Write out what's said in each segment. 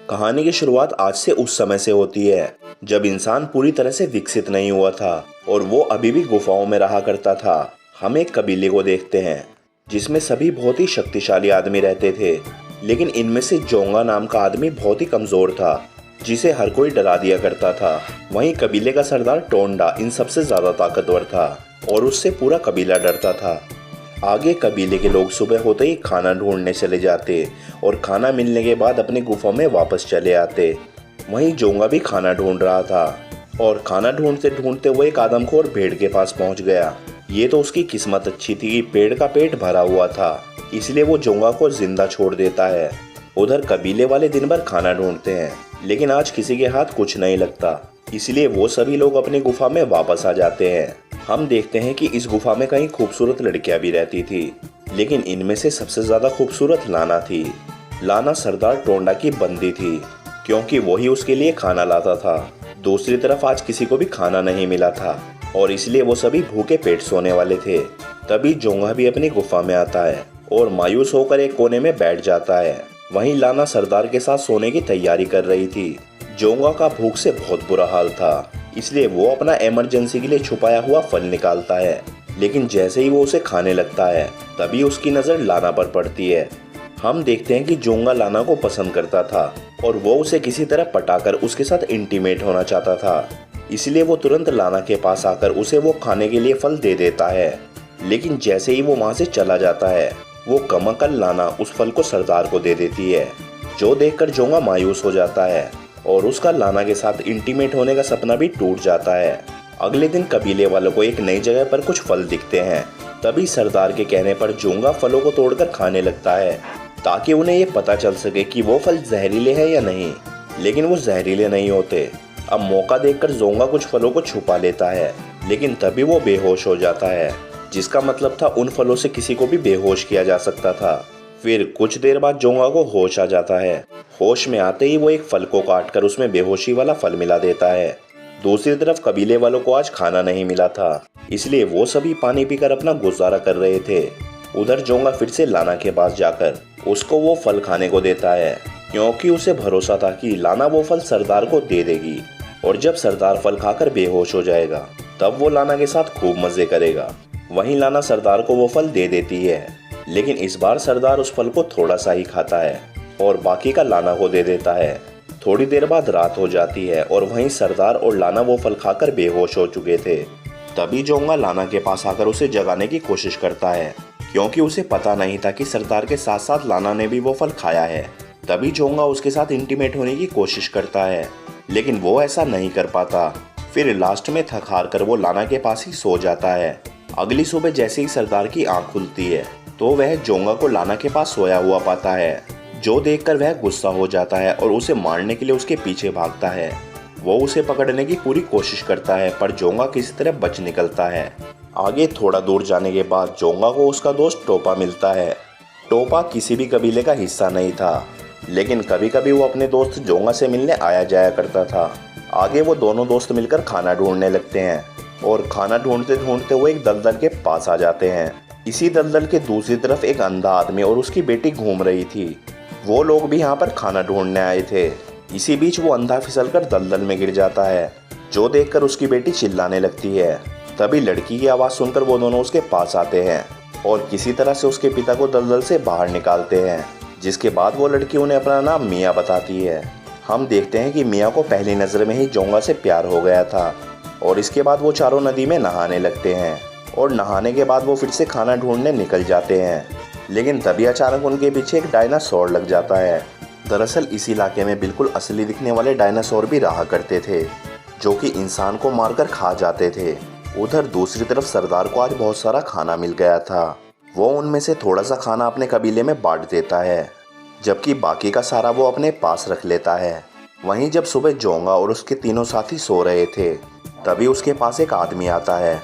कहानी की शुरुआत आज से उस समय से होती है जब इंसान पूरी तरह से विकसित नहीं हुआ था और वो अभी भी गुफाओं में रहा करता था। हम एक कबीले को देखते हैं जिसमें सभी बहुत ही शक्तिशाली आदमी रहते थे, लेकिन इनमें से जोंगा नाम का आदमी बहुत ही कमजोर था जिसे हर कोई डरा दिया करता था। वहीं कबीले का सरदार टोंडा इन सबसे ज्यादा ताकतवर था और उससे पूरा कबीला डरता था। आगे कबीले के लोग सुबह होते ही खाना ढूंढने चले जाते और खाना मिलने के बाद अपनी गुफा में वापस चले आते। वहीं जोंगा भी खाना ढूंढ रहा था और खाना ढूंढते ढूंढते वो एक आदमखोर भेड़ के पास पहुंच गया। ये तो उसकी किस्मत अच्छी थी कि पेड़ का पेट भरा हुआ था, इसलिए वो जोंगा को जिंदा छोड़ देता है। उधर कबीले वाले दिन भर खाना ढूंढते हैं, लेकिन आज किसी के हाथ कुछ नहीं लगता, इसलिए वो सभी लोग अपनी गुफा में वापस आ जाते हैं। हम देखते हैं कि इस गुफा में कई खूबसूरत लड़कियां भी रहती थी, लेकिन इनमें से सबसे ज्यादा खूबसूरत लाना थी। लाना सरदार टोंडा की बंदी थी क्योंकि वही उसके लिए खाना लाता था। दूसरी तरफ आज किसी को भी खाना नहीं मिला था और इसलिए वो सभी भूखे पेट सोने वाले थे। तभी जोंगा भी अपनी गुफा में आता है और मायूस होकर एक कोने में बैठ जाता है। वहीं लाना सरदार के साथ सोने की तैयारी कर रही थी। जोंगा का भूख से बहुत बुरा हाल था, इसलिए वो अपना इमरजेंसी के लिए छुपाया हुआ फल निकालता है, लेकिन जैसे ही वो उसे खाने लगता है तभी उसकी नज़र लाना पर पड़ती है। हम देखते हैं कि जोंगा लाना को पसंद करता था और वो उसे किसी तरह पटाकर उसके साथ इंटीमेट होना चाहता था, इसलिए वो तुरंत लाना के पास आकर उसे वो खाने के लिए फल दे देता है। लेकिन जैसे ही वो वहाँ से चला जाता है वो कमाकर लाना उस फल को सरदार को दे देती है, जो देखकर जोंगा मायूस हो जाता है और उसका लाना के साथ इंटीमेट होने का सपना भी टूट जाता है। अगले दिन कबीले वालों को एक नई जगह पर कुछ फल दिखते हैं। तभी सरदार के कहने पर जोंगा फलों को तोड़कर खाने लगता है ताकि उन्हें ये पता चल सके कि वो फल जहरीले हैं या नहीं, लेकिन वो जहरीले नहीं होते। अब मौका देखकर जोंगा कुछ फलों को छुपा लेता है, लेकिन तभी वो बेहोश हो जाता है, जिसका मतलब था उन फलों से किसी को भी बेहोश किया जा सकता था। फिर कुछ देर बाद जोंगा को होश आ जाता है। होश में आते ही वो एक फल को काटकर उसमें बेहोशी वाला फल मिला देता है। दूसरी तरफ कबीले वालों को आज खाना नहीं मिला था, इसलिए वो सभी पानी पीकर अपना गुजारा कर रहे थे। उधर जोंगा फिर से लाना के पास जाकर उसको वो फल खाने को देता है, क्योंकि उसे भरोसा था कि लाना वो फल सरदार को दे देगी और जब सरदार फल खाकर बेहोश हो जाएगा तब वो लाना के साथ खूब मजे करेगा। वहीं लाना सरदार को वो फल दे देती है, लेकिन इस बार सरदार उस फल को थोड़ा सा ही खाता है और बाकी का लाना को दे देता है। थोड़ी देर बाद रात हो जाती है और वहीं सरदार और लाना वो फल खाकर बेहोश हो चुके थे। तभी जोंगा लाना के पास आकर उसे जगाने की कोशिश करता है, क्योंकि उसे पता नहीं था कि सरदार के साथ साथ लाना ने भी वो फल खाया है। तभी जोंगा उसके साथ इंटीमेट होने की कोशिश करता है, लेकिन वो ऐसा नहीं कर पाता। फिर लास्ट में थक हार कर वो लाना के पास ही सो जाता है। अगली सुबह जैसे ही सरदार की आंख खुलती है तो वह जोंगा को लाना के पास सोया हुआ पाता है, जो देखकर वह गुस्सा हो जाता है और उसे मारने के लिए उसके पीछे भागता है। वो उसे पकड़ने की पूरी कोशिश करता है, पर जोंगा किसी तरह बच निकलता है। आगे थोड़ा दूर जाने के बाद जोंगा को उसका दोस्त टोपा मिलता है। टोपा किसी भी कबीले का हिस्सा नहीं था, लेकिन कभी कभी वो अपने दोस्त जोंगा से मिलने आया जाया करता था। आगे वो दोनों दोस्त मिलकर खाना ढूंढने लगते हैं और खाना ढूंढते ढूंढते वो एक दलदल के पास आ जाते हैं। इसी दलदल के दूसरी तरफ एक अंधा आदमी और उसकी बेटी घूम रही थी। वो लोग भी यहाँ पर खाना ढूंढने आए थे। इसी बीच वो अंधा फिसलकर दलदल में गिर जाता है, जो देखकर उसकी बेटी चिल्लाने लगती है। तभी लड़की की आवाज़ सुनकर वो दोनों उसके पास आते हैं और किसी तरह से उसके पिता को दलदल से बाहर निकालते हैं, जिसके बाद वो लड़की उन्हें अपना नाम मिया बताती है। हम देखते हैं कि मिया को पहली नज़र में ही जोंगा से प्यार हो गया था और इसके बाद वो चारों नदी में नहाने लगते हैं और नहाने के बाद वो फिर से खाना ढूंढने निकल जाते हैं। लेकिन तभी अचानक उनके पीछे एक डायनासोर लग जाता है। दरअसल इस इलाके में बिल्कुल असली दिखने वाले डायनासोर भी रहा करते थे, जो कि इंसान को मारकर खा जाते थे। उधर दूसरी तरफ सरदार को आज बहुत सारा खाना मिल गया था। वो उनमें से थोड़ा सा खाना अपने कबीले में बांट देता है, जबकि बाकी का सारा वो अपने पास रख लेता है। वहीं जब सुबह जोंगा और उसके तीनों साथी सो रहे थे तभी उसके पास एक आदमी आता है,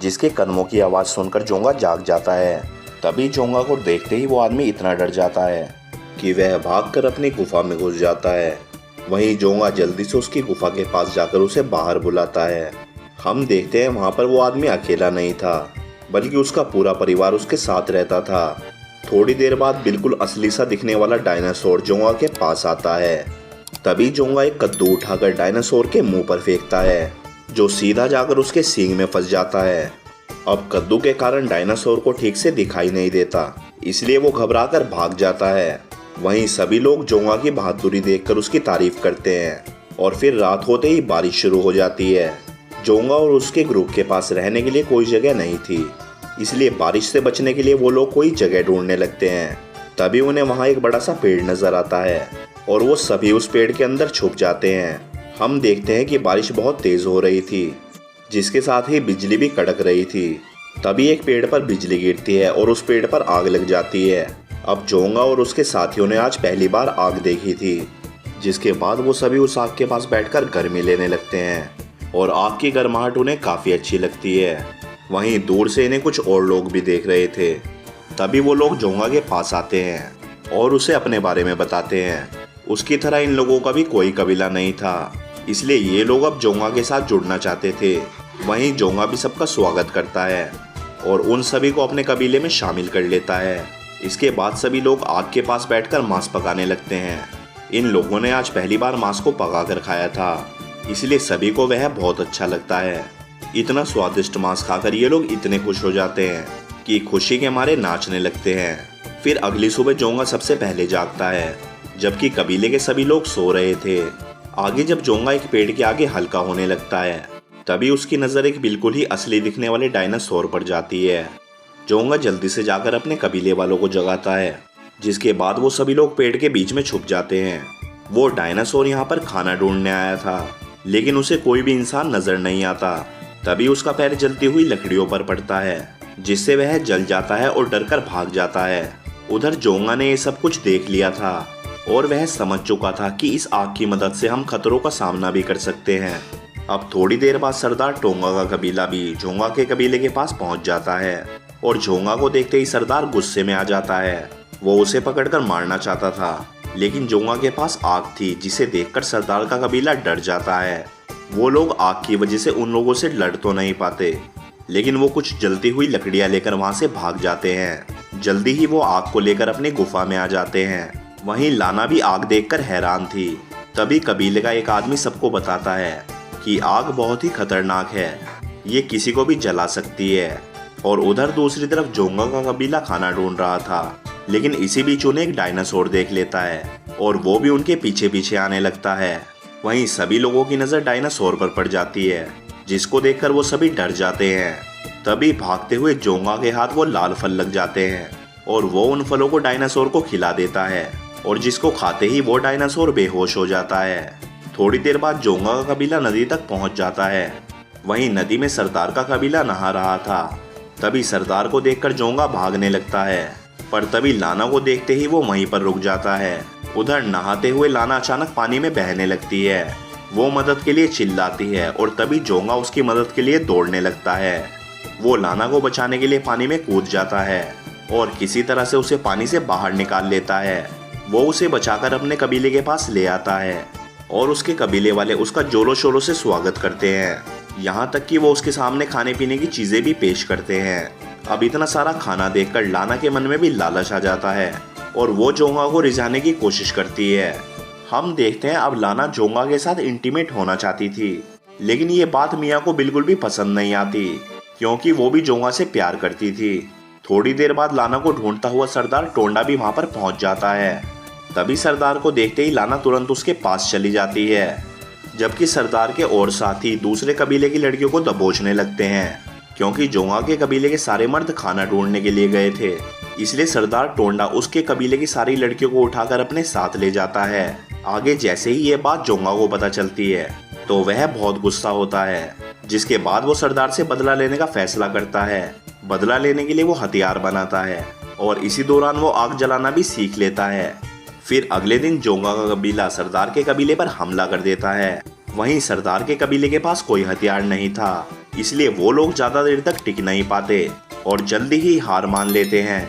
जिसके कदमों की आवाज़ सुनकर जोंगा जाग जाता है। तभी जोंगा को देखते ही वो आदमी इतना डर जाता है कि वह भागकर अपनी गुफा में घुस जाता है। वहीं जोंगा जल्दी से उसकी गुफा के पास जाकर उसे बाहर बुलाता है। हम देखते हैं वहाँ पर वो आदमी अकेला नहीं था, बल्कि उसका पूरा परिवार उसके साथ रहता था। थोड़ी देर बाद बिल्कुल असली सा दिखने वाला डायनासोर जोंगा के पास आता है तभी जोंगा एक कद्दू उठाकर डायनासोर के मुंह पर फेंकता है, जो सीधा जाकर उसके सींग में फंस जाता है। अब कद्दू के कारण डायनासोर को ठीक से दिखाई नहीं देता, इसलिए वो घबराकर भाग जाता है। वहीं सभी लोग जोंगा की बहादुरी देखकर उसकी तारीफ करते हैं और फिर रात होते ही बारिश शुरू हो जाती है। जोंगा और उसके ग्रुप के पास रहने के लिए कोई जगह नहीं थी, इसलिए बारिश से बचने के लिए वो लोग कोई जगह ढूंढने लगते हैं। तभी उन्हें वहाँ एक बड़ा सा पेड़ नजर आता है और वो सभी उस पेड़ के अंदर छुप जाते हैं। हम देखते हैं कि बारिश बहुत तेज हो रही थी, जिसके साथ ही बिजली भी कड़क रही थी। तभी एक पेड़ पर बिजली गिरती है और उस पेड़ पर आग लग जाती है। अब जोंगा और उसके साथियों ने आज पहली बार आग देखी थी, जिसके बाद वो सभी उस आग के पास बैठकर गर्मी लेने लगते हैं और आग की गर्माहट उन्हें काफ़ी अच्छी लगती है। वहीं दूर से इन्हें कुछ और लोग भी देख रहे थे। तभी वो लोग जोंगा के पास आते हैं और उसे अपने बारे में बताते हैं। उसकी तरह इन लोगों का भी कोई कबीला नहीं था, इसलिए ये लोग अब जोंगा के साथ जुड़ना चाहते थे। वहीं जोंगा भी सबका स्वागत करता है और उन सभी को अपने कबीले में शामिल कर लेता है। इसके बाद सभी लोग आग के पास बैठकर मांस पकाने लगते हैं। इन लोगों ने आज पहली बार मांस को पकाकर खाया था, इसलिए सभी को वह बहुत अच्छा लगता है। इतना स्वादिष्ट मांस खाकर ये लोग इतने खुश हो जाते हैं कि खुशी के मारे नाचने लगते हैं। फिर अगली सुबह जोंगा सबसे पहले जागता है, जबकि कबीले के सभी लोग सो रहे थे। आगे जब जोंगा एक पेड़ के आगे हल्का होने लगता है, तभी उसकी नज़र एक बिल्कुल ही असली दिखने वाले डायनासोर पर जाती है। जोंगा जल्दी से जाकर अपने कबीले वालों को जगाता है, जिसके बाद वो सभी लोग पेड़ के बीच में छुप जाते हैं। वो डायनासोर यहाँ पर खाना ढूंढने आया था, लेकिन उसे कोई भी इंसान नजर नहीं आता। तभी उसका पैर जलती हुई लकड़ियों पर पड़ता है, जिससे वह जल जाता है और डरकर भाग जाता है। उधर जोंगा ने ये सब कुछ देख लिया था और वह समझ चुका था कि इस आग की मदद से हम खतरों का सामना भी कर सकते हैं। अब थोड़ी देर बाद सरदार टोंगा का कबीला भी जोंगा के कबीले के पास पहुंच जाता है और जोंगा को देखते ही सरदार गुस्से में आ जाता है। वो उसे पकड़कर मारना चाहता था, लेकिन जोंगा के पास आग थी, जिसे देखकर सरदार का कबीला डर जाता है। वो लोग आग की वजह से उन लोगों से लड़ तो नहीं पाते, लेकिन वो कुछ जलती हुई लकड़ियां लेकर वहां से भाग जाते हैं। जल्दी ही वो आग को लेकर अपनी गुफा में आ जाते हैं। वहीं लाना भी आग देखकर हैरान थी। तभी कबीले का एक आदमी सबको बताता है कि आग बहुत ही खतरनाक है, ये किसी को भी जला सकती है। और उधर दूसरी तरफ जोंगा का कबीला खाना ढूंढ रहा था, लेकिन इसी बीच उन्हें एक डायनासोर देख लेता है और वो भी उनके पीछे पीछे आने लगता है। वहीं सभी लोगों की नज़र डायनासोर पर पड़ जाती है, जिसको देखकर वो सभी डर जाते हैं। तभी भागते हुए जोंगा के हाथ वो लाल फल लग जाते हैं और वो उन फलों को डायनासोर को खिला देता है, और जिसको खाते ही वो डायनासोर बेहोश हो जाता है। थोड़ी देर बाद जोंगा का कबीला नदी तक पहुंच जाता है। वहीं नदी में सरदार का कबीला नहा रहा था। तभी सरदार को देखकर जोंगा भागने लगता है, पर तभी लाना को देखते ही वो वहीं पर रुक जाता है। उधर नहाते हुए लाना अचानक पानी में बहने लगती है। वो मदद के लिए चिल्लाती है और तभी जोंगा उसकी मदद के लिए दौड़ने लगता है। वो लाना को बचाने के लिए पानी में कूद जाता है और किसी तरह से उसे पानी से बाहर निकाल लेता है। वो उसे बचाकर अपने कबीले के पास ले आता है और उसके कबीले वाले उसका जोरों शोरों से स्वागत करते हैं, यहाँ तक कि वो उसके सामने खाने पीने की चीज़ें भी पेश करते हैं। अब इतना सारा खाना देखकर लाना के मन में भी लालच आ जाता है और वो जोंगा को रिझाने की कोशिश करती है। हम देखते हैं अब लाना जोंगा के साथ इंटीमेट होना चाहती थी, लेकिन ये बात मियाँ को बिल्कुल भी पसंद नहीं आती, क्योंकि वो भी जोंगा से प्यार करती थी। थोड़ी देर बाद लाना को ढूंढता हुआ सरदार टोंडा भी वहाँ पर पहुँच जाता है। तभी सरदार को देखते ही लाना तुरंत उसके पास चली जाती है, जबकि सरदार के और साथी दूसरे कबीले की लड़कियों को दबोचने लगते हैं, क्योंकि जोंगा के कबीले के सारे मर्द खाना ढूंढने के लिए गए थे। इसलिए सरदार टोंडा उसके कबीले की सारी लड़कियों को उठाकर अपने साथ ले जाता है। आगे जैसे ही ये बात जोंगा को पता चलती है तो वह बहुत गुस्सा होता है, जिसके बाद वो सरदार से बदला लेने का फैसला करता है। बदला लेने के लिए वो हथियार बनाता है और इसी दौरान वो आग जलाना भी सीख लेता है। फिर अगले दिन जोंगा का कबीला सरदार के कबीले पर हमला कर देता है। वहीं सरदार के कबीले के पास कोई हथियार नहीं था, इसलिए वो लोग ज्यादा देर तक टिक नहीं पाते और जल्दी ही हार मान लेते हैं।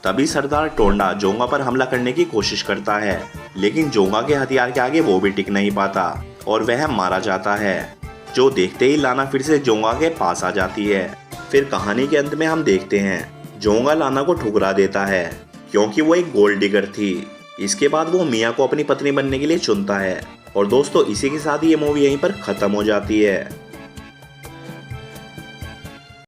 तभी सरदार टोंडा जोंगा पर हमला करने की कोशिश करता है, लेकिन जोंगा के हथियार के आगे वो भी टिक नहीं पाता और वह मारा जाता है, जो देखते ही लाना फिर से जोंगा के पास आ जाती है। फिर कहानी के अंत में हम देखते हैं जोंगा लाना को ठुकरा देता है, क्योंकि वो एक गोल्ड डिगर थी इसके बाद वो मिया को अपनी पत्नी बनने के लिए चुनता है। और दोस्तों इसी के साथ ये मूवी यहीं पर खत्म हो जाती है।